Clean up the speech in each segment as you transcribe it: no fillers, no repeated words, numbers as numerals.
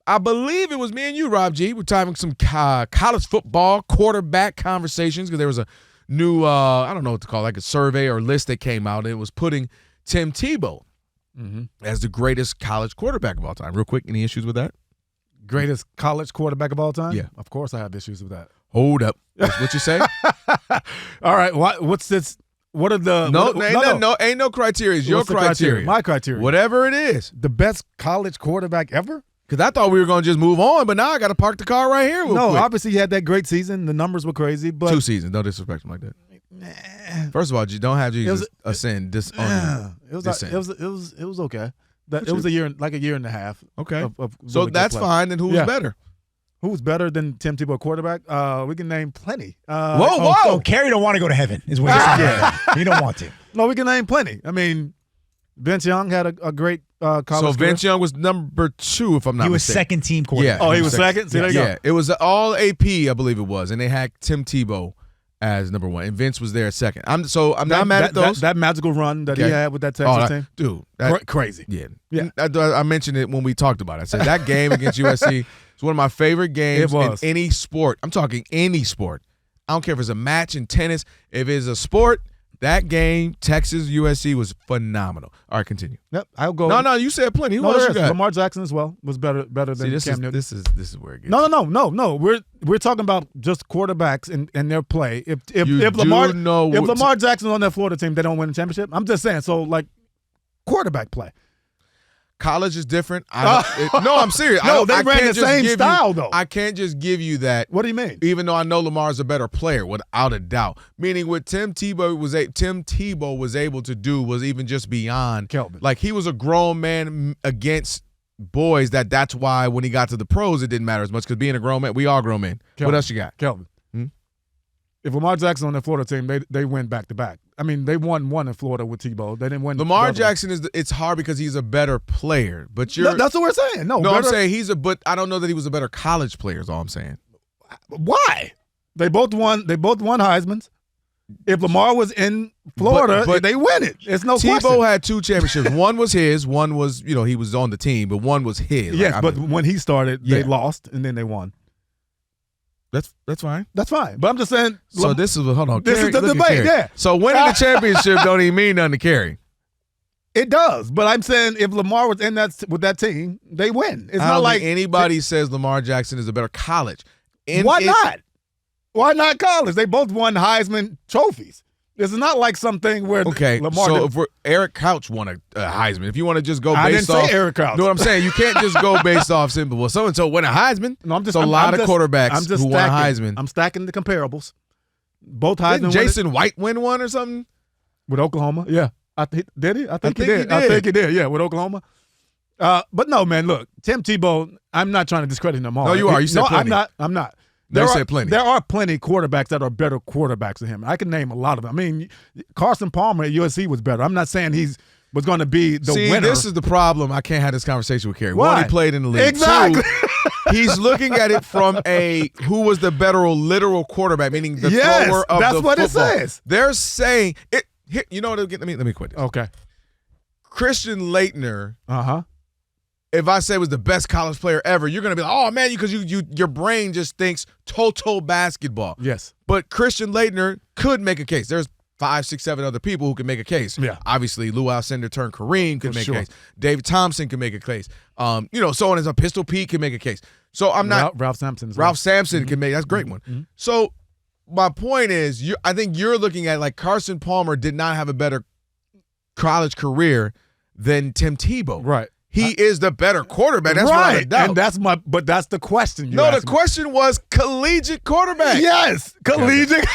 I believe it was me and you, Rob G. We're having some college football quarterback conversations because there was a new, I don't know what to call it, like a survey or list that came out. And it was putting Tim Tebow as the greatest college quarterback of all time. Real quick, any issues with that? Greatest college quarterback of all time? Yeah. Of course I have issues with that. Hold up. That's what you say? All right. What's this? What are the ain't no criteria. It's your criteria. My criteria. Whatever it is. The best college quarterback ever? Because I thought we were going to just move on, but now I got to park the car right here. No, quick. obviously he had that great season. The numbers were crazy, but 2 seasons. Don't disrespect him like that. First of all, you don't have Jesus ascend. It was okay. It was a year and a half. Okay. Of so really that's fine. Then who's better? Who's better than Tim Tebow quarterback? We can name plenty. Whoa! Oh, Kerry don't want to go to heaven, is what you're saying. He don't want to. No, we can name plenty. I mean, Vince Young had a great college career. So Vince Young was number 2, if I'm not mistaken. He was second team quarterback. Yeah. Oh, he was second? See, there you go. Yeah, it was all AP, I believe it was, and they had Tim Tebow as number 1, and Vince was there second. I'm not mad at those. That magical run that he had with that Texas team. Dude. Crazy. Yeah. I mentioned it when we talked about it. I said that game against USC is one of my favorite games in any sport. I'm talking any sport. I don't care if it's a match in tennis. If it's a sport, that game, Texas, USC, was phenomenal. All right, continue. Yep, I'll go. No, you said plenty. Who else you got? Lamar Jackson as well was better than Cam Newton. This is where it gets. No. We're talking about just quarterbacks and their play. If Lamar Jackson's on that Florida team, they don't win the championship. I'm just saying. So like, quarterback play. College is different. No, I'm serious. No, they ran the same style, though. I can't just give you that. What do you mean? Even though I know Lamar's a better player, without a doubt. Meaning what Tim Tebow was able to do was even just beyond Kelvin. Like he was a grown man against boys. That's why when he got to the pros, it didn't matter as much because being a grown man, we all grown men. Kelvin. What else you got? Kelvin. If Lamar Jackson on the Florida team, they win back to back. I mean, they won one in Florida with Tebow. They didn't win. Lamar Jackson it's hard because he's a better player. But that's what we're saying. No, I'm saying but I don't know that he was a better college player. Is all I'm saying. Why? They both won Heisman's. If Lamar was in Florida, but they win it. It's no question. Tebow had 2 championships. One was his. One was he was on the team, but one was his. Yes, when he started, they lost and then they won. That's fine. That's fine. But I'm just saying. So this is hold on. This is the debate. Yeah. So winning the championship don't even mean nothing to Kerry. It does, but I'm saying if Lamar was in with that team, they win. It's not like anybody says Lamar Jackson is a better college. Why not? Why not college? They both won Heisman trophies. This is not like something where Lamar. So if Eric Couch won a Heisman, if you want to just go based off, I didn't say Eric Couch. You know what I'm saying? You can't just go based off simple. Well, so and so won a Heisman. No, I'm just a lot of quarterbacks who won a Heisman. I'm stacking the comparables. Both Heisman. Didn't Jason White win one or something with Oklahoma? Yeah, did he? I think he did. I think he did. Yeah, with Oklahoma. But no, man. Look, Tim Tebow. I'm not trying to discredit him all. No, you are. You said plenty. I'm not. There are plenty quarterbacks that are better quarterbacks than him. I can name a lot of them. I mean, Carson Palmer at USC was better. I'm not saying was going to be the winner. This is the problem. I can't have this conversation with Kerry. Why? One, he played in the league. Exactly. 2, he's looking at it from who was the better literal quarterback, meaning the thrower of that's the what football. It says. They're saying it. Here, you know what? Let me quit this. Okay. Christian Laettner. If I say was the best college player ever, you're gonna be like, oh man, because your brain just thinks total basketball. Yes. But Christian Laettner could make a case. There's 5, 6, 7 other people who can make a case. Yeah. Obviously, Lou Alcindor turned Kareem could make a case. David Thompson can make a case. So on as a Pistol Pete can make a case. So I'm not Ralph Sampson. Ralph Sampson can make that's a great one. Mm-hmm. So my point is, I think you're looking at like Carson Palmer did not have a better college career than Tim Tebow. Right. He is the better quarterback. That's right. And that's the question. The question was collegiate quarterback. Yes, collegiate.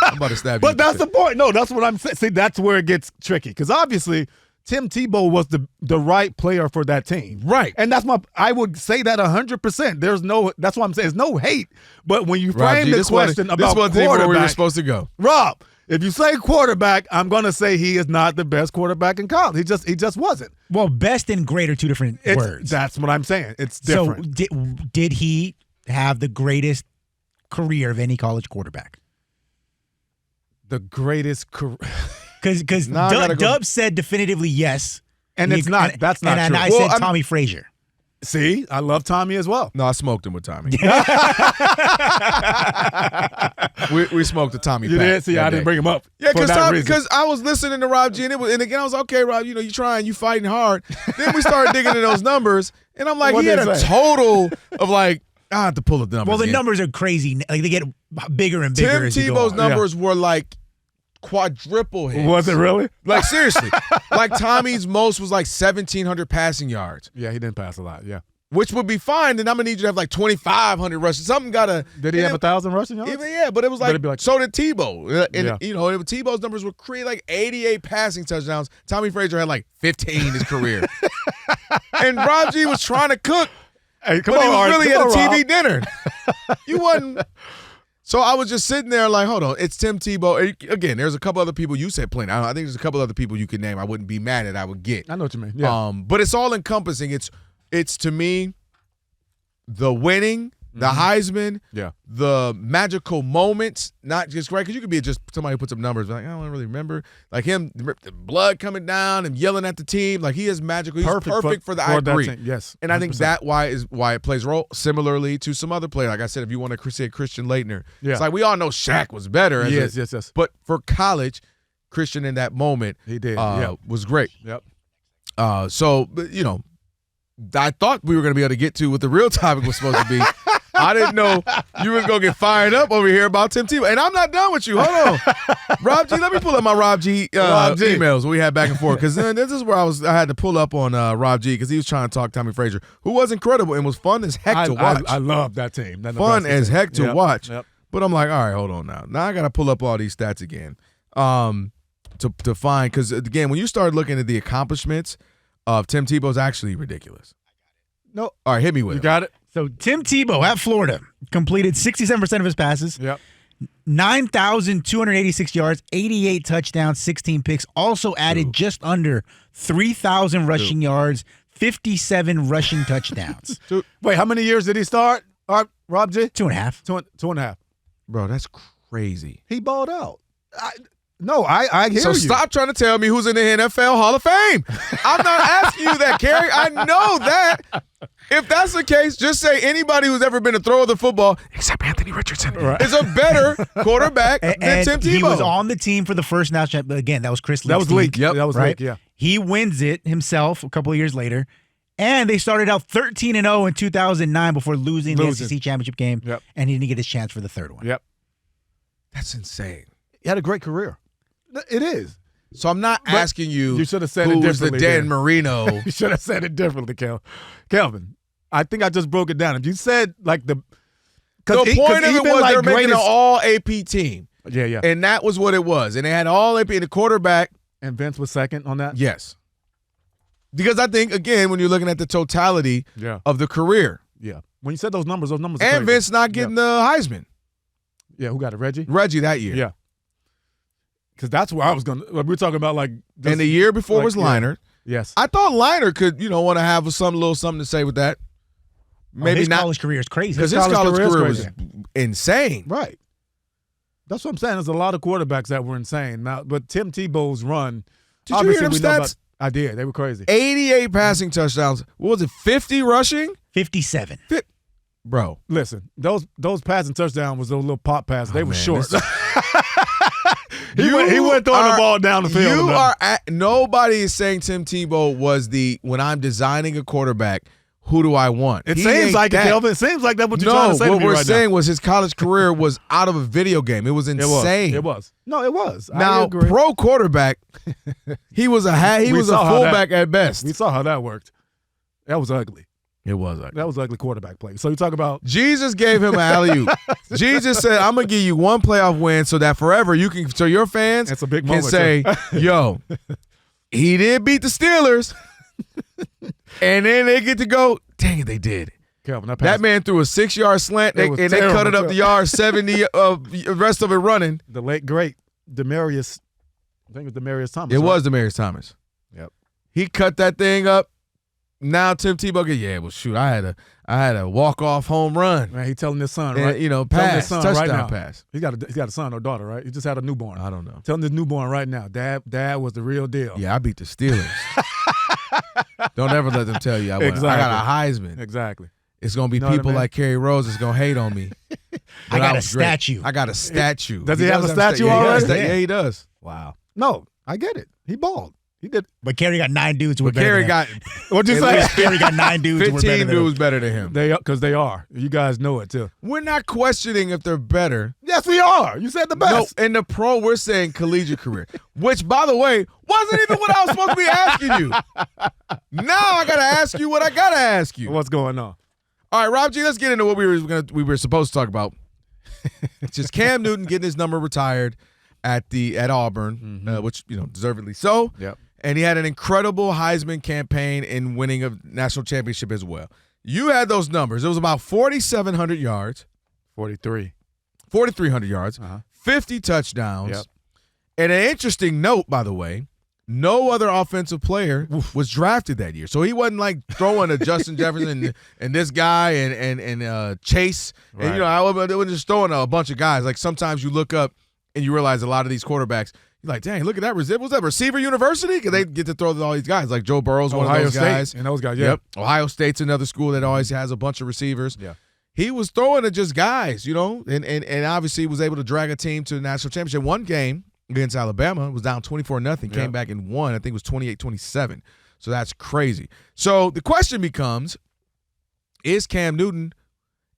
I'm about to stab you. But that's the point. No, that's what I'm saying. See, that's where it gets tricky because obviously Tim Tebow was the right player for that team. Right. And I would say that 100%. That's what I'm saying. There's no hate. But when you frame the question about quarterback. This where we were supposed to go. Rob, if you say quarterback, I'm going to say he is not the best quarterback in college. He just wasn't. Well, best and great are 2 different words. That's what I'm saying. It's different. So did he have the greatest career of any college quarterback? The greatest career. Because Dub said definitively yes. And it's not. That's not true. And I said Tommy Frazier. See, I love Tommy as well. No, I smoked him with Tommy. we smoked the Tommy. You did? See, I didn't bring him up. Yeah, because I was listening to Rob G, and again, I was okay, Rob. You trying, you fighting hard. Then we started digging into those numbers, and I'm like, he had a total of like, I have to pull up the numbers. Well, the numbers are crazy. Like they get bigger and bigger. Tim Tebow's numbers were like quadruple hits. Was it really? Like seriously, like Tommy's most was like 1,700 passing yards. Yeah, he didn't pass a lot. Yeah. Which would be fine, then I'm going to need you to have like 2,500 rushes. Something got to... Did he have 1,000 rushing yards? Yeah, but it was like so did Tebow. And, Tebow's numbers would create like 88 passing touchdowns. Tommy Frazier had like 15 in his career. And Rob G was trying to cook, but he was really at a TV dinner. You wasn't... So I was just sitting there like, hold on, it's Tim Tebow. Again, there's a couple other people you said playing. I think there's a couple other people you could name I wouldn't be mad at, I would get. I know what you mean. Yeah. But it's all encompassing. It's to me, the winning, the Heisman, the magical moments, not just right, because you could be just somebody who puts up numbers, like, I don't really remember. Like him, the blood coming down and yelling at the team. Like he is magical. He's perfect for the I agree. Yes. And 100%. I think why it plays a role, similarly to some other player. Like I said, if you want to say Christian Laettner, it's like we all know Shaq was better. Yes. But for college, Christian in that moment he did. Was great. Yep. So, I thought we were going to be able to get to what the real topic was supposed to be. I didn't know you was going to get fired up over here about Tim Tebow. And I'm not done with you. Hold on. Rob G, let me pull up my Rob G emails we had back and forth. Because this is where I had to pull up on Rob G because he was trying to talk Tommy Frazier, who was incredible and was fun as heck to watch. I love that team. Fun as heck to watch. Yep. But I'm like, all right, hold on now. Now I got to pull up all these stats again to find. Because, again, when you start looking at the accomplishments of Tim Tebow, is actually ridiculous. No. All right, hit me with it. You got it? So Tim Tebow at Florida completed 67% of his passes. Yep. 9,286 yards, 88 touchdowns, 16 picks. Also added just under 3,000 rushing yards, 57 rushing touchdowns. Wait, how many years did he start? Rob G? 2.5. Two and a half. Bro, that's crazy. He balled out. I hear you. So stop trying to tell me who's in the NFL Hall of Fame. I'm not asking you that, Kerry. I know that. If that's the case, just say anybody who's ever been a thrower of the football, except Anthony Richardson, is a better quarterback than Tim Tebow. He was on the team for the first national championship. Again, that was Chris Leak's That was team. Leak. Yep. That was Leak, yeah. He wins it himself a couple of years later. And they started out 13-0 in 2009 before losing the SEC championship game. Yep. And he didn't get his chance for the third one. Yep. That's insane. He had a great career. It is. So I'm not asking you should have said it who's differently. the Dan Marino. You should have said it differently, Kelvin. I think I just broke it down. If you said like the point of it was they're making an all AP team. Yeah. And that was what it was. And they had all AP and the quarterback. And Vince was second on that? Yes. Because I think, again, when you're looking at the totality of the career. Yeah. When you said those numbers are and crazy. Vince not getting the Heisman. Yeah, who got it? Reggie? Reggie that year. Yeah. Because that's where I was going to – we were talking about like – And the year before was Leinart. Yes. I thought Leinart could, want to have a little something to say with that. Maybe his not. College career is crazy. Because his college career was insane. Right. That's what I'm saying. There's a lot of quarterbacks that were insane. Now, but Tim Tebow's run – Did you hear them stats? I did. They were crazy. 88 passing touchdowns. What was it, 50 rushing? 57. Bro. Listen, those passing touchdowns was those little pop passes. They were short. He went throwing the ball down the field. Nobody is saying Tim Tebow was when I'm designing a quarterback, who do I want? It seems like it, Kelvin. It seems like that's what you're trying to say to me right now. No, what we're saying was his college career was out of a video game. It was insane. It was. No, it was. Now, pro quarterback, he was a fullback at best. We saw how that worked. That was ugly. It was ugly. That was ugly quarterback play. So you talk about Jesus gave him an alley-oop. Jesus said, "I'm gonna give you one playoff win, so that forever so your fans that's a big can moment, say, yo, he did beat the Steelers, and then they get to go. Dang it, they did. Kelvin, that man threw a 6-yard slant, and they cut it up the yard 70. The rest of it running. The late great Demarius, I think it was Demarius Thomas. It was Demarius Thomas. Yep. He cut that thing up. Now Tim Tebow I had a walk-off home run. Man, he telling his son, right? Pass, touchdown pass. He's got a son or daughter, right? He just had a newborn. I don't know. Telling his newborn right now, Dad was the real deal. Yeah, I beat the Steelers. Don't ever let them tell you I Exactly. got a Heisman. Exactly. It's going to be Know what I people mean? like Kerry Rhodes that's going to hate on me. I got a was great. statue. I got a statue. Does he have a does statue yeah, already? Yeah, he does. Wow. No, I get it. He balled. He did. But Kerry got 9 dudes who were But better Kerry than got What'd you at say? least Kerry got 9 dudes who were better 15 than him. dudes better than him. Because they are. You guys know it too. We're not questioning if they're better. Yes, we are. You said the best. No, in the pro, we're saying collegiate career, which, by the way, wasn't even what I was supposed to be asking you. Now I got to ask you what I got to ask you. What's going on? All right, Rob G, let's get into what we were supposed to talk about. It's just Cam Newton getting his number retired at Auburn, which, deservedly so. Yep. And he had an incredible Heisman campaign in winning a national championship as well. You had those numbers. It was about 4,700 yards. 4,300 yards, 50 touchdowns. Yep. And an interesting note, by the way, no other offensive player was drafted that year. So he wasn't like throwing a Justin Jefferson and this guy and Chase. Right. And, I wasn't just throwing a bunch of guys. Like sometimes you look up and you realize a lot of these quarterbacks, you're like, dang, look at that. Was that Receiver University? Because they get to throw all these guys. Like Joe Burrow's one of those guys. And those guys, yeah. Yep. Ohio State's another school that always has a bunch of receivers. Yeah. He was throwing at just guys, and obviously was able to drag a team to the national championship. One game against Alabama was down 24-0, came back and won. I think it was 28-27. So that's crazy. So the question becomes, is Cam Newton,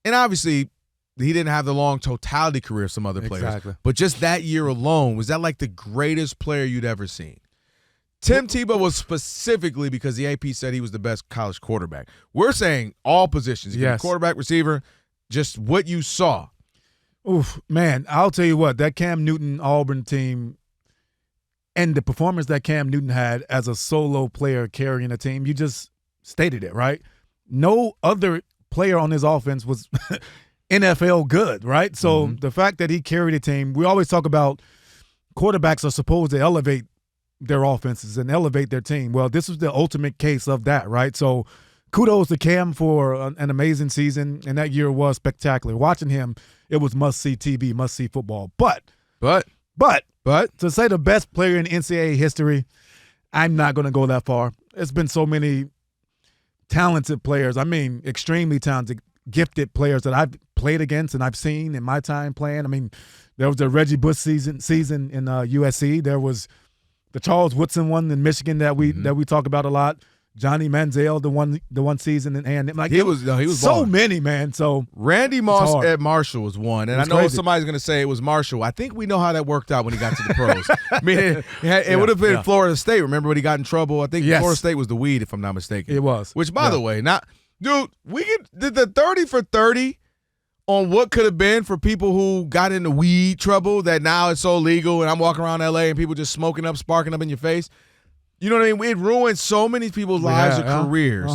and obviously he didn't have the long totality career of some other players, Exactly. but just that year alone, was that like the greatest player you'd ever seen? Tim Tebow was specifically because the AP said he was the best college quarterback. We're saying all positions. Yes. Quarterback, receiver, just what you saw. Oof, man, I'll tell you what, that Cam Newton Auburn team and the performance that Cam Newton had as a solo player carrying a team, you just stated it, right? No other player on his offense was NFL good, right? So the fact that he carried a team, we always talk about quarterbacks are supposed to elevate their offenses and elevate their team. Well, this was the ultimate case of that, right? So kudos to Cam for an amazing season, and that year was spectacular. Watching him, it was must-see TV, must-see football. But to say the best player in NCAA history, I'm not going to go that far. There's been so many talented players. I mean, extremely talented, gifted players that I've played against and I've seen in my time playing. I mean, there was the Reggie Bush season in USC. There was the Charles Woodson one in Michigan that we talk about a lot. Johnny Manziel, the one season, and like he was so balling. many, man. So Randy Moss at Marshall was one, and I know crazy. somebody's going to say it was Marshall. I think we know how that worked out when he got to the pros. I mean, it would have been Florida State. Remember when he got in trouble? I think Florida State was the weed, if I'm not mistaken. It was. Which, by the way, dude, we did the 30 for 30 on what could have been for people who got into weed trouble that now it's so legal, and I'm walking around L.A. and people just smoking up, sparking up in your face. You know what I mean? It ruined so many people's lives and careers.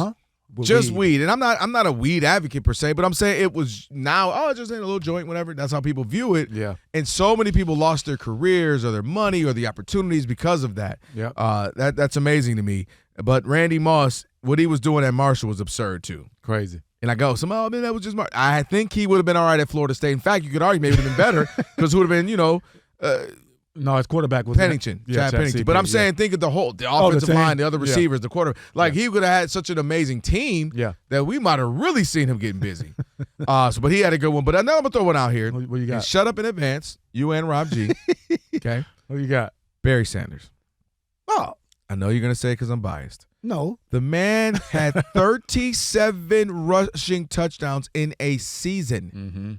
Just weed. And I'm not a weed advocate per se, but I'm saying it was now, just ain't a little joint, whatever. That's how people view it. Yeah. And so many people lost their careers or their money or the opportunities because of that. Yeah. That's amazing to me. But Randy Moss, what he was doing at Marshall was absurd too. Crazy. And I go, that was just I think he would have been all right at Florida State. In fact, you could argue maybe would have been better because who would have been, no, his quarterback was Pennington, Chad Pennington. CP, But I'm saying, think of the offensive line, the other receivers, the quarter. Like he could have had such an amazing team that we might have really seen him getting busy. But he had a good one. But now I'm gonna throw one out here. What you got? And shut up in advance, you and Rob G. Okay. What you got? Barry Sanders. Oh, I know you're gonna say because I'm biased. No. The man had 37 rushing touchdowns in a season. Mm-hmm.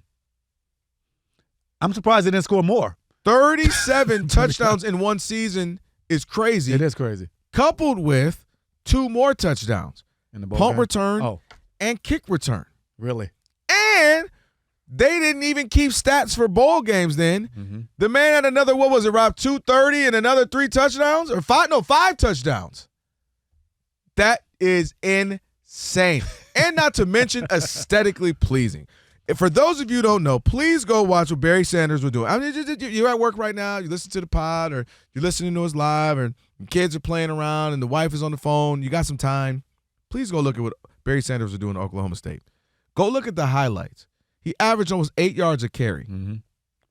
I'm surprised they didn't score more. 37 touchdowns in one season is crazy. It is crazy. Coupled with 2 more touchdowns, In the bowl punt game? return and kick return. Really? And they didn't even keep stats for bowl games then. Mm-hmm. The man had another, what was it, Rob, 230 and another 3 touchdowns? Or 5 touchdowns. That is insane. And not to mention aesthetically pleasing. For those of you who don't know, please go watch what Barry Sanders was doing. I mean, you're at work right now, you listen to the pod, or you're listening to us live, or your kids are playing around, and the wife is on the phone, you got some time. Please go look at what Barry Sanders was doing at Oklahoma State. Go look at the highlights. He averaged almost 8 yards a carry. Mm-hmm.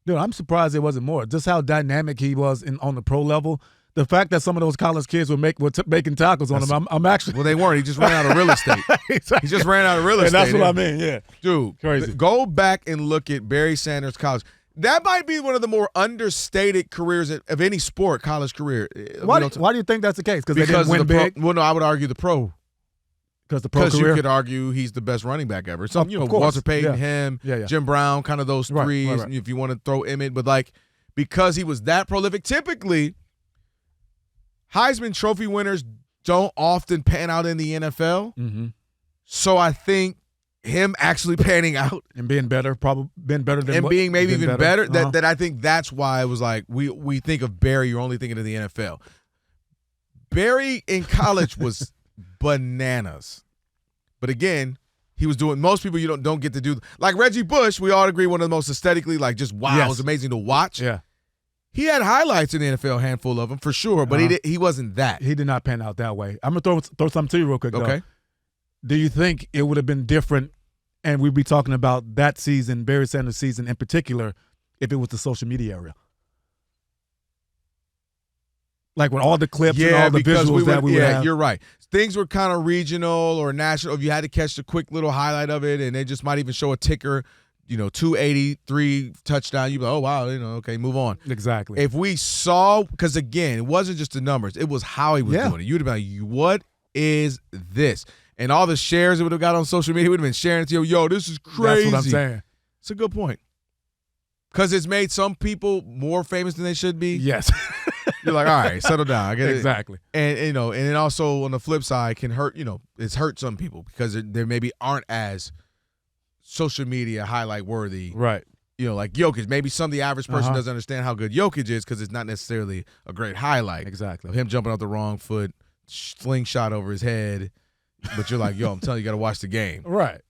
Dude, I'm surprised it wasn't more. Just how dynamic he was on the pro level. the fact that some of those college kids were making tackles on him, I'm actually. Well, they weren't. He just ran out of real estate. He just ran out of real estate. And that's what I mean, yeah. Dude, crazy. Go back and look at Barry Sanders' college. That might be one of the more understated careers of any sport, college career. Why do you think that's the case? Because they didn't win big? Well, no, I would argue the pro. Because the pro career? You could argue he's the best running back ever. So, of course. Walter Payton, Yeah. him, Yeah. Jim Brown, kind of those threes, right. if you want to throw Emmett. But, like, because he was that prolific, typically Heisman Trophy winners don't often pan out in the NFL. Mm-hmm. So I think him actually panning out and being better, probably been better than and being maybe even better. Uh-huh. That I think that's why it was like we think of Barry, you're only thinking of the NFL. Barry in college was bananas, but again, he was doing most people you don't get to do like Reggie Bush. We all agree one of the most aesthetically like just wow, Yes. it was amazing to watch. Yeah, he had highlights in the NFL, a handful of them for sure, but he wasn't that. he did not pan out that way. I'm gonna throw something to you real quick. Okay. Though. Do you think it would have been different, and we'd be talking about that season, Barry Sanders' season in particular, if it was the social media era? Like with all the clips and all the visuals that we would have. You're right. Things were kind of regional or national. If you had to catch the quick little highlight of it, and they just might even show a ticker, 283 touchdown, you'd be like, oh, wow, okay, move on. Exactly. If we saw, because again, it wasn't just the numbers, it was how he was doing it. You'd have been like, what is this? And all the shares it would have got on social media would have been sharing it to you. Yo, this is crazy. That's what I'm saying. It's a good point. Because it's made some people more famous than they should be. Yes. You're like, all right, settle down. I get exactly. it. And and it also on the flip side can hurt. It's hurt some people because they maybe aren't as social media highlight worthy. Right. Like Jokic. Maybe the average person Uh-huh. doesn't understand how good Jokic is because it's not necessarily a great highlight. Exactly. Of him jumping off the wrong foot, slingshot over his head. But you're like, yo, I'm telling you, you got to watch the game Right.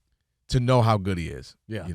to know how good he is. Yeah.